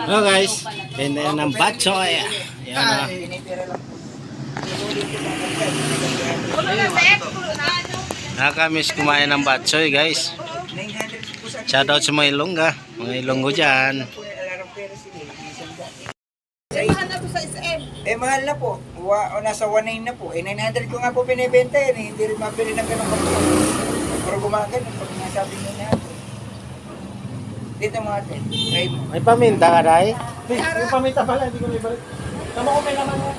Hello guys, benta yan ng batchoy. Yan o. Nakakamiss kumain ng batchoy guys. Shoutout sa mga Ilongga. Mga Ilonggo dyan. Mahal na po. Nasa 1.9 na po. 900 ko nga po binibenta yan. Hindi rin mabili ng ganun kapag. Pero gumagan. Pag nasabi nyo na ito. Dito mga ate. Try mo. May paminta ka, Day? Yung paminta pala, hindi ko may balik. Tama ko may laman mo.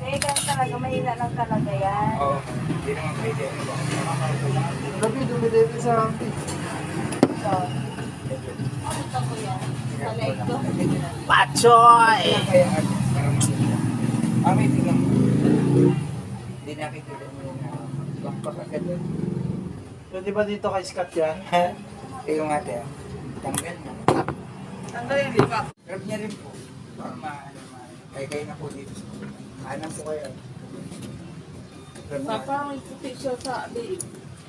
Teka talaga, mahina lang talaga yan. Oo. Hindi naman pwede. Gabi, dumidete sa akin. Ano ko yan? Sa leg ko. Batchoy! Kaya ate. Para makita. May tingnan mo. Hindi nakikita mo na. Backpack agad yun. So, di ba dito kay Scott yan? Yung ate. Tanggal na. Tanggal yung lipa. Grab niya rin po. Para kayo na po dito. Hanap po kayo. Grab niya. Papa, may puti siya sa abig.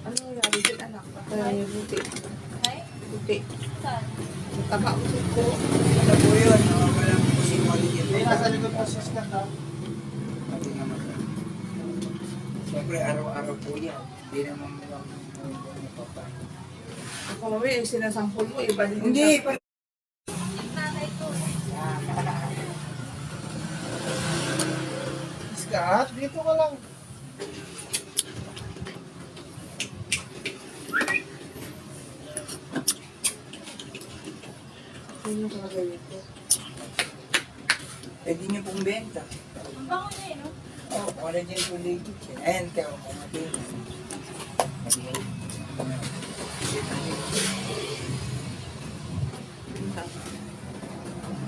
Ano yan? Rigid anak. Kaya yung puti. Ay? Puti. Saan? Taba ko ko. Ano po yun? Walang pusing ulit yun. Hindi, nasa likod po si Scott ha. Hindi naman. Siyempre, araw-araw po yan. Hindi naman lang papa. Ako mami, sinasampol mo, iba din. Hindi! Nanay ko. Scott, dito ka lang. Sino talaga ito? Pwede niyo pong benta. Ang bango niya eh, no? Oo, wala dyan po legit yan. Ayan, kaya ako natin.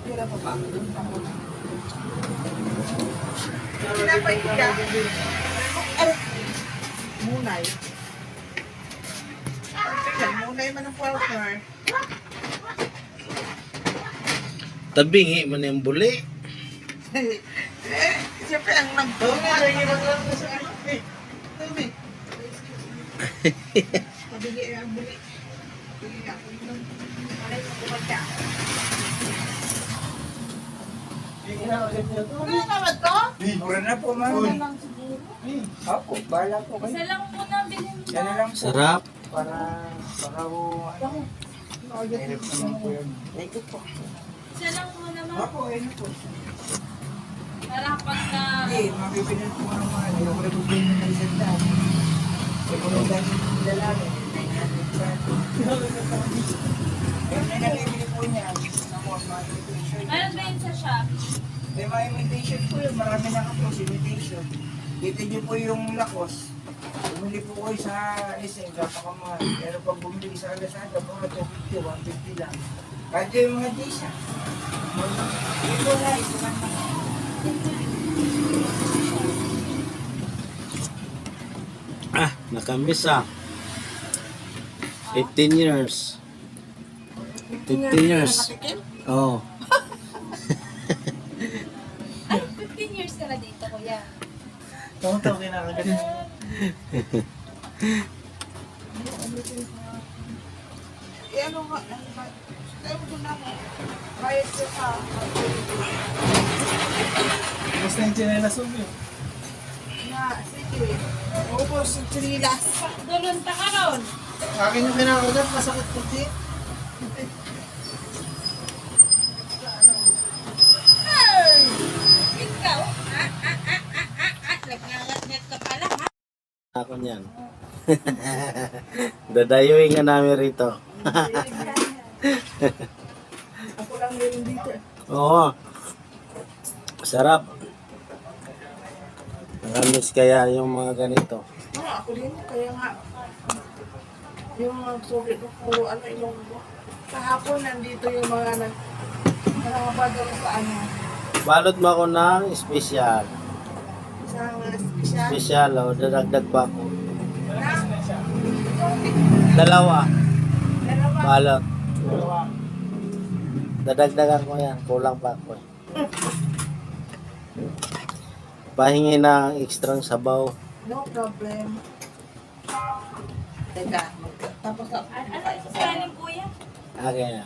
Tira pa ba? Pinapahiga. Ay! Munay. Munay man ang partner. Tabingi man yung buli. Siyempre ang nagpo. Sige, maglang ko sa ano. Tumi. Mabigay ang buli. Bigay ako nun. Alay ko kumagka. Sige na, ulit niya to. Ano naman to? Mura na po, ma'am. Ano lang siguro? Opo, bahala po kayo. Isa lang muna bilhin mo. Yan na lang po. Sarap. Para, baka po, ano. Hirap naman po yun. Thank you po. Isa lang muna ma. Opo, ayun po. Para pag na... Hindi, mabibilan po ng mga, hindi ako nabibili ng isang daan. So, kung ang dami ng lalaki, 900 sa Yung na nabibili po niya, naku, ang mga imitation. Ano ba yun sa shop? May mga imitation po yun, marami na kapos, imitation. Dito niyo po yung lakos. Bumili po kayo sa SM, kapakamahal. Pero pag bumili sa Lazada, po 250, 150 lang. Kahit yung mga G-Shock. Ito na, ito na. Nakamiss ah. 15 years. 15 years. Oo. Ay, 15 years ka na dito, kuya. Kung taong kinakagat. Eh ano nga? Kaya mo doon naman. Bayad ko sa... Basta yung chinelas mo yun. Na, sige. Ubos yung chinilas. Dulunta ka ron. Akin yung kinakagat, masakit puti. Ay! Ikaw? Nagnagat-ngat ka pala, ha? Ako niyan. Dadayuin nga namin rito. Ako lang meron dito. Oo. Sarap. Nakamiss kaya yung mga ganito. Ako din. Kaya nga, yung mga sulit ko, puro ano, ilong ko. Kahapon, nandito yung mga nangabadalo sa ano. Balot mo ako ng special. Sa mga special. Special, o. Dadagdag pa ako. Na, Dalawa. dalawa. Balot. Dadagdagan ko yan. Kulang pa ako eh. Pahingi ng extra sabaw. No problem. Teka, tapos na. Ano yung spelling kuya? Okay na.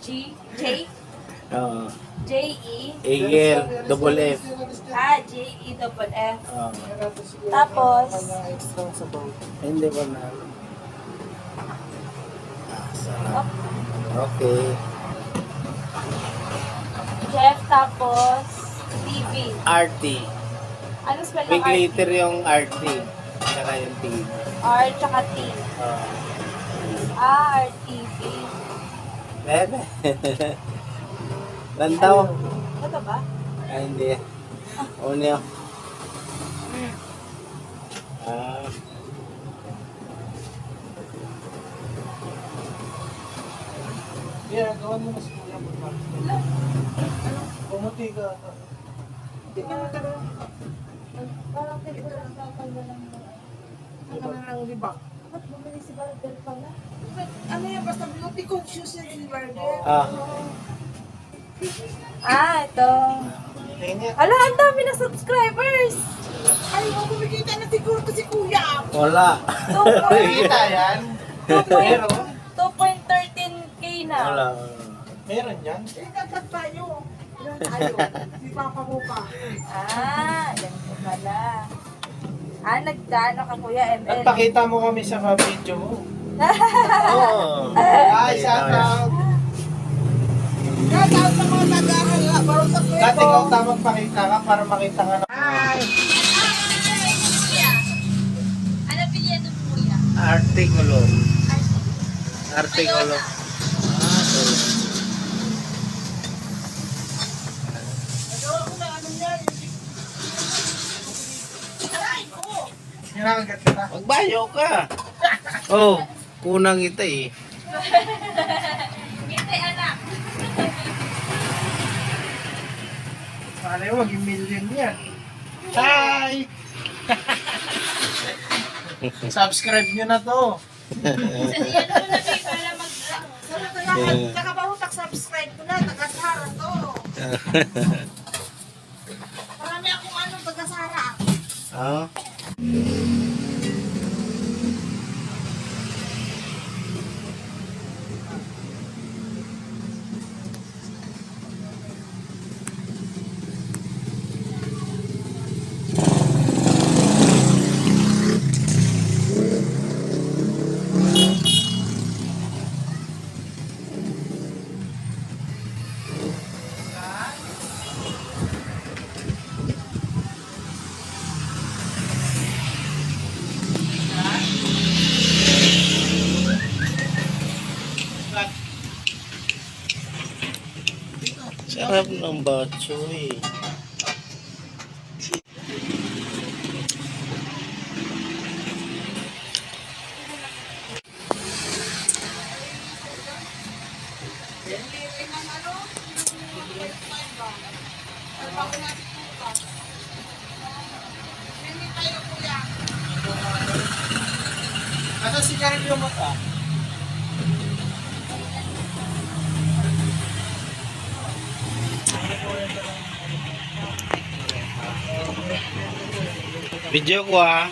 J? Oo. J-E? Eagle, double F. J-E-F-F. Oo. Tapos, Hindi ba na? Sarap. Okay. Jeff, tapos, TV. RT. Anong spell May ng R? glitter yung RT. Tsaka yung T. R tsaka T. Oo. RTV. Bebe. Lantaw. Ito ba? Ay, hindi. Unyo. Ah. Yeah, gawan mo na si Kuya. Bumuti ka. Hindi ka na talaga. Parang hindi ko lang tatanggalan mo. Ano ka na lang, di ba? Ba't bumili si Barbel pala? Ano yan, basta beauty conscious yan si Barder. Ito. Tingin Ala, ang dami na subscribers! Ay, kumikita na siguro to si Kuya. Wala. Kita yan. Meron. 2.13k na. Wala. Meron yan. Eh, dapat tayo. Ilan tayo? Si Papa mo pa. Ganito pala. Nagkano ka kuya ML? At pakita mo kami sa video mo. Oo. Ay, shout out. Shout out sa mga nag-aaral. Baro sa kwento. Dati ikaw tamang pakita ka para makita ka na. Ay, Ano pilyeto mo kuya? Artikulo. Artikulo. nagawa ko na ano yan. Aray ko! Hinakagat kita. Magbayo ka. Oh, kunang kita eh. Hindi anak. Sana yung maging million yan. Hi! Subscribe nyo na to. Yan mo na para mag... Sana taga-bahutak subscribe ko na. Taga-sara to. Marami akong ano, taga-sara. Ah. Sarap ng batchoy. Ano si Karen yung mata? Video ko ah.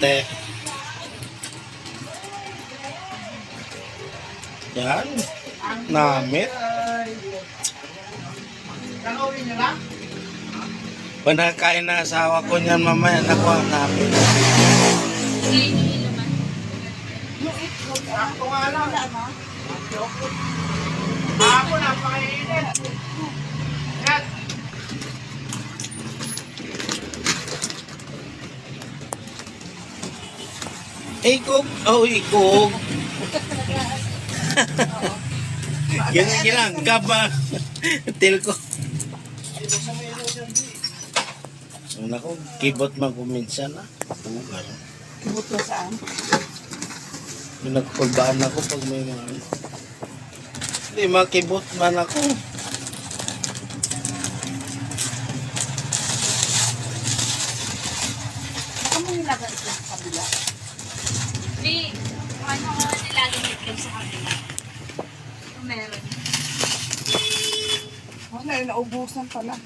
Te. Yan. Namit. Kakawin nyo lang? Panakain na asawa ko niyan mamaya. Nakuha namin. Ako nga lang. Ako napakainit. Yan. Ikog. Oh, ikog. Ganyan gaba. Til ko. Naku, kibot man kuminsan na. Pugal. Kibot na saan? Nagpulbaan ako pag may mga... Hindi, makibot man ako. Baka mo nilagay ito sa kabila. Di, ano ko nilagay nito sa kanila? Kung meron. Oh, naubusan pala.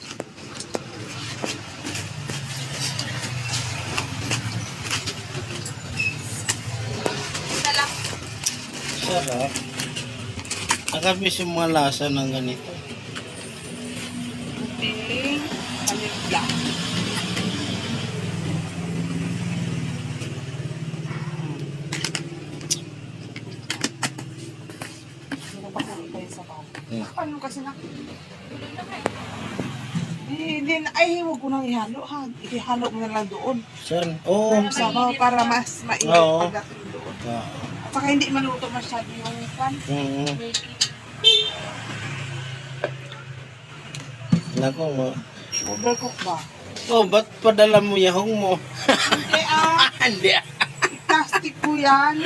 Sarap. Nakamiss yung mga lasa ng ganito. Puting, panigla. Ano kasi na? Ay, huwag ko nang ihalo ha. Ihalo mo na lang doon. Saan? Oo. Sabaw para mas mainit Oo. pagdating doon. Ah. At saka hindi maluto masyado yung pan. Nako mo. Overcook ba? Oh, ba't padala mo yahong mo? Hindi Hindi. plastic ko yan.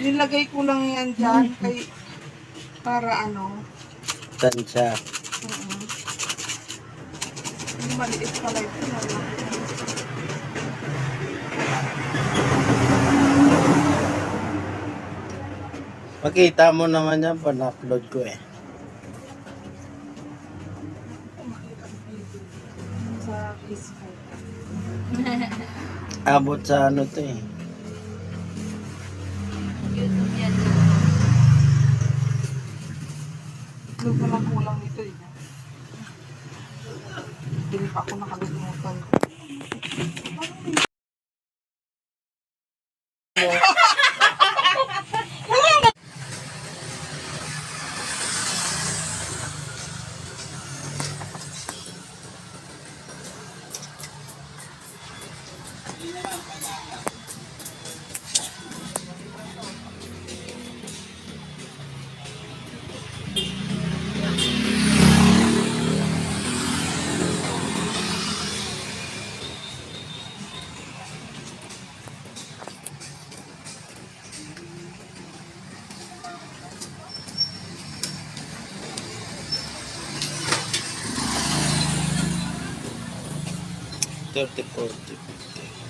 Nilagay ko lang yan dyan kay para ano. Tansya. Yung maliit pala ito. Makita mo naman yan pag na-upload ko eh. Sa Facebook. Abot sa ano to eh. YouTube yan. Doon ko lang kulang nito eh. Hindi pa ako nakalimutan. $30, $40.